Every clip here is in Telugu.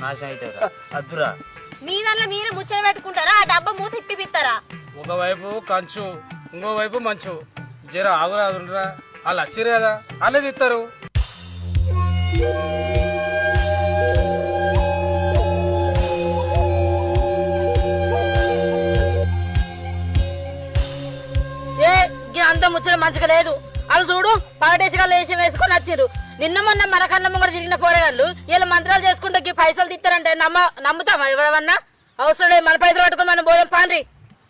నాశనం అవుతావురా అద్దురా. మీ దాంట్లో మీరు ముచ్చట పెట్టుకుంటారా ఆ డబ్బా మూత ఇప్పిస్తారా? ఒకవైపు కంచు ఇంకోవైపు మంచు. జర ఆగురాదురా, వాళ్ళు వచ్చిరు కదా వాళ్ళే తిస్తారు. అంత ముచ్చట మంచిగా లేదు. వాళ్ళు చూడు పగటేసిగా వేషం వేసుకొని వచ్చిర్రు. నిన్న మొన్న మన కళ్ళ ముంగడ తిరిగిన పోరేగాళ్ళు వీళ్ళు మంత్రాలు చేసుకుంటే పైసలు తిస్తారంటే నమ్ముతామా? ఎవరన్నా అవసరం లేదు. మన పైసలు పట్టుకుని మనం పోయాం పాండ్రి.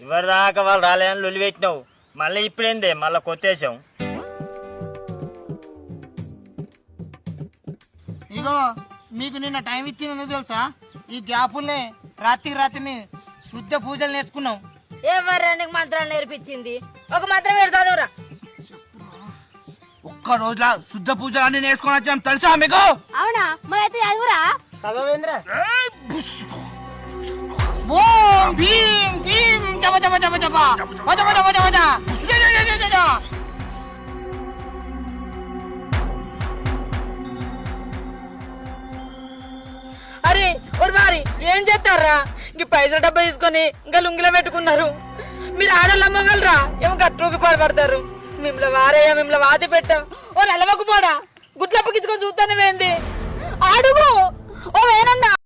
ఇవరి దాకా వాళ్ళు రాలేదని లొల్లి పెట్టినావు, మళ్ళీ ఇప్పుడేందే మళ్ళీ కొత్తేసాం. ఇగో మీకు నిన్న టైం ఇచ్చింది ఎందుకు తెలుసా? ఈ గ్యాపుల్నే రాత్రి శుద్ధ పూజలు నేర్చుకున్నాం. ఎవరు నీకు మంత్రాలు నేర్పించింది? ఒక మంత్రం పెడతాదురా. ఒక్క రోజులా శుద్ధ పూజలు అన్ని నేర్చుకుని వచ్చాం తెలుసా మీకు? అవునా? మరైతే చదువురా. చదవేంద్ర ఓం భీం భీం జప జప జప జప వజ వజ వజ వజ జ జ జ జ జ. అరే ఒక మరి ఏం చేస్తారా? ఇంక పైసలు డబ్బా తీసుకొని ఇంకా లుంగిలో పెట్టుకున్నారు. మీరు ఆడోళ్ళు అమ్మగలరా? ఏమో గట్రుకి పడతారు. మిమ్మల్ని వారయ్యా, మిమ్మల్ని వాది పెట్టాం. ఓ నెలవకు పోడా గుడ్లప్పకించుకొని చూస్తానే వేంది అడుగు. ఓ వేనన్నా